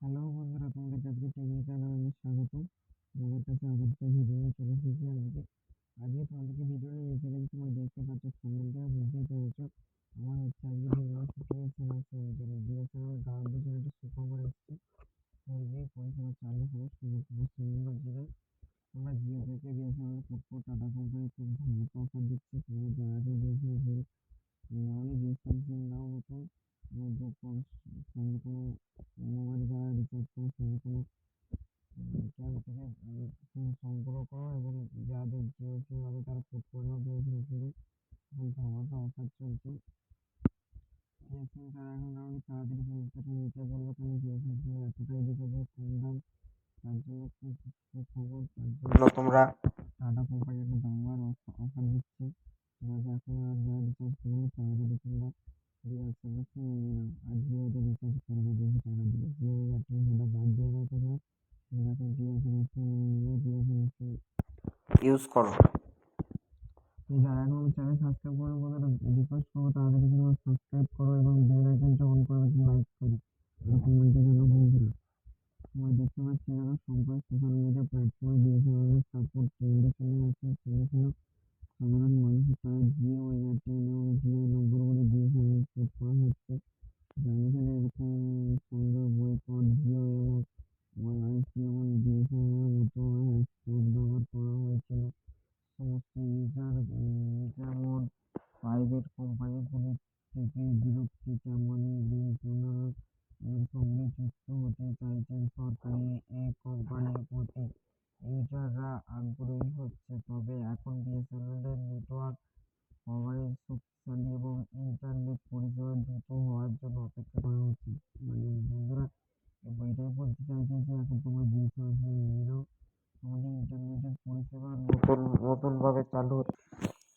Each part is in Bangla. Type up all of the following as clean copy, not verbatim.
হ্যালো বন্ধুরা, তোমাদের কাছে টেকনিক্যাল অনেক স্বাগত। তোমাদের কাছে আবার একটা ভিডিও নিয়ে চলে এসেছি আজকে তোমাদেরকে ভিডিও নিয়ে এসে গেছি। তোমরা দেখতে পাচ্ছ, থাম্বনেল থেকে বুঝতেই পেরেছো। আমার হচ্ছে আজকে ভিডিও সিচুয়েশন আছে, যেন বিএসএনএল গাঁয়ের জন্য একটা সুখবর এসেছে। 4G পরিষেবা চালু হবে পশ্চিমবঙ্গ জুড়ে। তোমরা জিও থেকে বিএসএনএল টাটা কোম্পানি খুব ভালো অফার দিচ্ছে। তোমরা যারা আগে বিএসএনএল নাহলে বিএসএনএল সিম নাও নতুন সঙ্গে কোনো মোবাইল যারা রিচার্জ করে সঙ্গে কোনো ক্যাম্প থেকে সংগ্রহ করো এবং যাদের জিও সিম আছে তারা পোর্ট করে নাও বিএসএনএল সিমে। এখন ধামাকা অফার চলছে। জিও সিম তারা এখন আমাকে তাড়াতাড়ি পরিষেবাটা নিতে বলবো, কারণ বিএসএনএল সিমের এতটাই রিচার্জের কম দাম। তার জন্য খুব সুখবর। তার জন্য তোমরা টাটা কোম্পানি একটা দামদার অফার দিচ্ছে। তোমরা এখন আর যারা রিচার্জ করবে তাড়াতাড়ি তোমরা বিএসএনএল সিম নিয়ে নাও আর জিওতে রিচার্জ করবে বেশি টাকা দিয়ে। জিও এয়ারটেল ভোডা বাদ দিয়ে দাও তোমরা। তোমরা এখন বিএসএনএল সিম নিয়ে বিএসএনএল সিম ইউজ করো। তো যারা এখন চ্যানেল সাবস্ক্রাইব করো বলে রিকোয়েস্ট করবো, তাড়াতাড়ি তোমরা সাবস্ক্রাইব করো এবং বেল আইকনটা অন করে লাইক করো আর কমেন্টে জানাও বন্ধুরা। তোমরা দেখতে পাচ্ছ যারা সম্প্রতি সোশ্যাল মিডিয়া প্ল্যাটফর্মে বিএসএনএল সাপোর্ট ট্রেন্ডে চলে আসছে। ছেলেছিল সাধারণ মানুষের তারা জিও এয়ারটেল এবং জিও নম্বরগুলি বিএসএনএল পোর্ট করা হচ্ছে। জানিয়েছিল এরকম সঙ্গে বয়কট জিও এবং ওয়াইফাই এবং বিএসএনএল মতো হ্যাশট্যাগ ব্যবহার করা হয়েছিল। সমস্ত ইউজার যেমন প্রাইভেট কোম্পানিগুলি থেকে বিরক্তি তেমনই বিএসএনএল এর সঙ্গে যুক্ত হতে চাইছেন সরকারি এই কোম্পানির প্রতি ইউজাররা আগ্রহী হচ্ছে। তবে এখন বিএসএনএল এর নেটওয়ার্ক কভারেজ শক্তিশালী এবং ইন্টারনেট পরিষেবা দ্রুত হওয়ার জন্য অপেক্ষা করা হচ্ছে। মানে বন্ধুরা, এটাই বলতে চাইছে যে এখন তোমরা বিএসএনএল নিয়ে নাও। আমাদের ইন্টারনেটের পরিষেবা নতুনভাবে চালু হচ্ছে।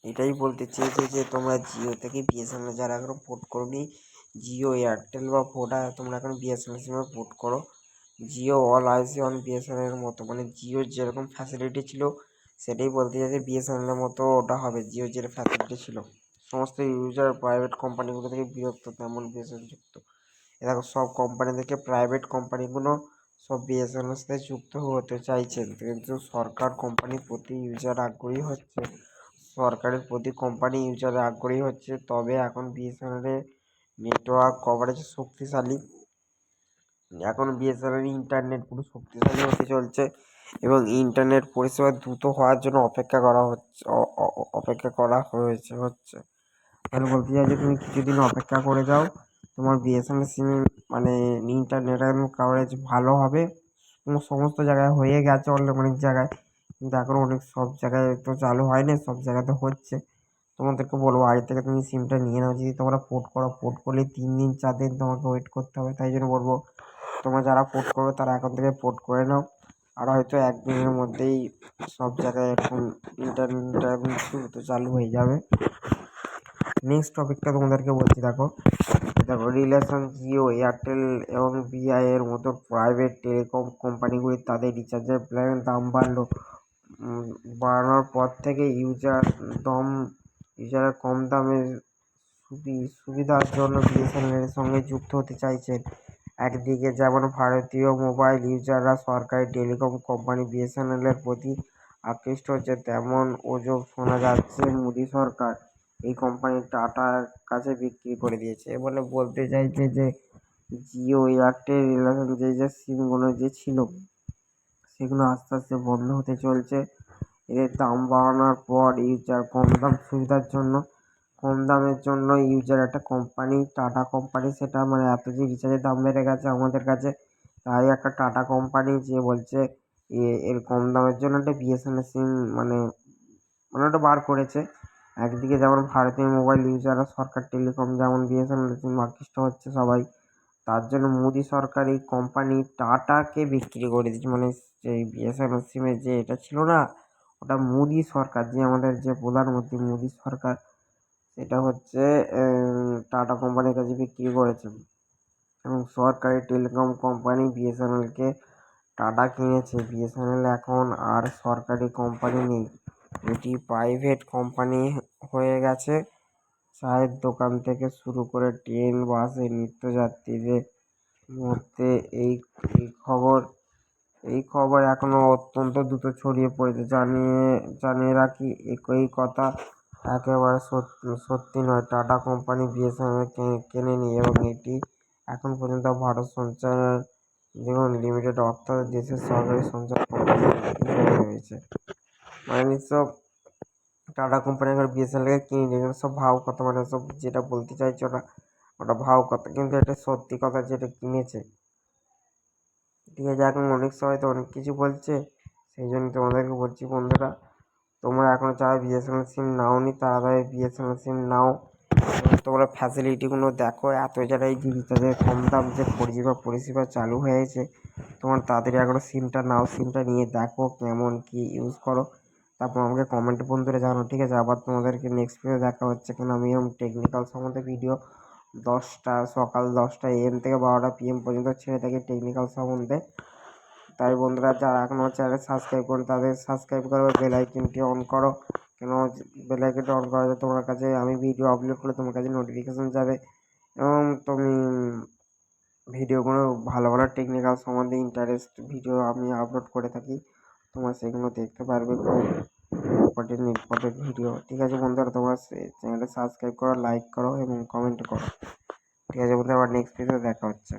এটাই বলতে চেয়েছে যে তোমরা জিও থেকে বিএসএনএল যারা এখনো পোর্ট করোনি, জিও এয়ারটেল বা ভোডা, তোমরা এখন বিএসএনএল সিমে পোর্ট করো। Jio all IC on BSNL এর মতো, মানে জিওর যেরকম ফ্যাসিলিটি ছিল সেটাই বলতে চাইছে বিএসএনএল এর মতো ওটা হবে। জিওর যে ফ্যাসিলিটি ছিল সমস্ত ইউজার প্রাইভেট কোম্পানিগুলো থেকে বিরক্ত, তেমন বিএসএনএল যুক্ত। এ দেখো, সব কোম্পানি থেকে প্রাইভেট কোম্পানিগুলো সব বিএসএনএল সাথে যুক্ত হতে চাইছেন, কিন্তু সরকার কোম্পানির প্রতি ইউজার আগ্রহী হচ্ছে। সরকারের প্রতি কোম্পানি ইউজার আগ্রহী হচ্ছে। তবে এখন বিএসএনএল এর নেটওয়ার্ক কভারেজ শক্তিশালী। এখন বিএসএনএল ইন্টারনেট পুরো শক্তিশালী হতে চলছে এবং ইন্টারনেট পরিষেবা দ্রুত হওয়ার জন্য অপেক্ষা করা হচ্ছে। তাহলে বলতে চাই যে তুমি কিছুদিন অপেক্ষা করে যাও, তোমার বিএসএনএল সিম মানে ইন্টারনেট কভারেজ ভালো হবে। সমস্ত জায়গায় হয়ে গেছে অনেক জায়গায়, কিন্তু এখন সব জায়গায় তো চালু হয়নি, সব জায়গাতে হচ্ছে। তোমাদেরকে বলবো আগে থেকে তুমি সিমটা নিয়ে নাও। যদি তোমরা পোর্ট করো, পোর্ট করলে 3 দিন 4 দিন তোমাকে ওয়েট করতে হবে। তাই জন্য বলবো তোমরা যারা পোর্ট করবে তারা এখন থেকে পোর্ট করে নাও। আর হয়তো একদিনের মধ্যেই সব জায়গায় এখন ইন্টারনেটটা দ্রুত চালু হয়ে যাবে। নেক্সট টপিকটা তোমাদেরকে বলছি। দেখো, রিলেশন জিও এয়ারটেল এবং বিআই এর মতো প্রাইভেট টেলিকম কোম্পানিগুলি তাদের রিচার্জের প্ল্যানের দাম বাড়ানোর পর থেকে ইউজাররা কম দামের সুবিধার জন্য বিএসএনএল এর সঙ্গে যুক্ত হতে চাইছেন। একদিকে যেমন ভারতীয় মোবাইল ইউজাররা সরকারি টেলিকম কোম্পানি বিএসএনএল এর প্রতি আকৃষ্ট হচ্ছে, তেমন অভিযোগ শোনা যাচ্ছে মোদী সরকার এই কোম্পানি টাটার কাছে বিক্রি করে দিয়েছে। মানে বলতে চাইছে যে জিও এয়ারটেল রিলেশন যে সিমগুলো যে ছিল সেগুলো আস্তে আস্তে বন্ধ হতে চলছে। এদের দাম বাড়ানোর পর ইউজার কম দামের জন্য ইউজার একটা কোম্পানি টাটা কোম্পানি, সেটা মানে এত যে রিচার্জের দাম বেড়ে গেছে আমাদের কাছে, তাই একটা টাটা কোম্পানি যে বলছে এর কম দামের জন্য একটা বিএসএনএল সিম মানে ওটা বার করেছে। একদিকে যেমন ভারতীয় মোবাইল ইউজাররা সরকার টেলিকম যেমন বিএসএনএল সিম আকৃষ্ট হচ্ছে সবাই, তার জন্য মোদী সরকার এই কোম্পানি টাটাকে বিক্রি করে দিয়েছে। মানে এই বিএসএনএল সিমের যে এটা ছিল না, ওটা মোদী সরকার, যে আমাদের যে প্রধানমন্ত্রী মোদী সরকার, সেটা হচ্ছে টাটা কোম্পানির কাছে বিক্রি করেছে। এবং সরকারি টেলিকম কোম্পানি বিএসএনএলকে টাটা কিনেছে। বিএসএনএল এখন আর সরকারি কোম্পানি নেই, এটি প্রাইভেট কোম্পানি হয়ে গেছে। চায়ের দোকান থেকে শুরু করে ট্রেন, বাসে নিত্যযাত্রীদের মধ্যে এই এই খবর এই খবর এখনো অত্যন্ত দ্রুত ছড়িয়ে পড়েছে। জানিয়ে রাখি, এই কথা একেবারে সত্যি নয়। টাটা কোম্পানি বিএসএনএল কেনেনি এবং এটি এখন পর্যন্ত ভারত সঞ্চার নিগম লিমিটেড অর্থাৎ দেশের সরকারি সঞ্চার কোম্পানি হিসেবে রয়েছে। মানে নিঃসব টাটা কোম্পানি এখন বিএসএনএলকে কিনে নিয়ে সব ভাও কথা, মানে সব যেটা বলতে চাইছে ওটা ভাও কথা, কিন্তু এটা সত্যি কথা যেটা কিনেছে। ঠিক আছে, এখন অনেক সময় তো অনেক কিছু বলছে, সেই জন্য তোমাদেরকে বলছি বন্ধুরা, তোমরা এখনও যারা বিএসএনএল সিম নাওনি তাড়াতাড়ি বিএসএনএল সিম নাও এবং তোমরা ফ্যাসিলিটিগুলো দেখো। এত জায়গায় যে রিচার্জের কম দাম যে পরিষেবা চালু হয়েছে, তোমার তাড়াতাড়ি এখনও সিমটা নাও, সিমটা নিয়ে দেখো কেমন কি ইউজ করো, তারপর আমাকে কমেন্টে বন্ধুরা জানো। ঠিক আছে, আবার তোমাদেরকে নেক্সট ভিডিও দেখা হচ্ছে। কেন আমি এরকম টেকনিক্যাল সম্বন্ধে ভিডিও সকাল 10টা AM থেকে 12টা PM পর্যন্ত ছেড়ে থাকি টেকনিক্যাল সম্বন্ধে। তাই বন্ধুরা, যারা এখনও চ্যানেল সাবস্ক্রাইব করো তাদের সাবস্ক্রাইব করো, বেল আইকনটি অন করো। কেন বেল আইকনটি অন করা যায়, তোমার কাছে আমি ভিডিও আপলোড করলে তোমার কাছে নোটিফিকেশন যাবে এবং তুমি ভিডিওগুলো ভালো ভালো টেকনিক্যাল সম্বন্ধে ইন্টারেস্ট ভিডিও আমি আপলোড করে থাকি, তোমরা সেগুলো দেখতে পারবে। খুব ইম্পর্টেন্ট ভিডিও। ঠিক আছে বন্ধুরা, তোমরা চ্যানেলটা সাবস্ক্রাইব করো, লাইক করো এবং কমেন্ট করো। ঠিক আছে বন্ধুরা, আবার নেক্সট ভিডিও দেখা হচ্ছে।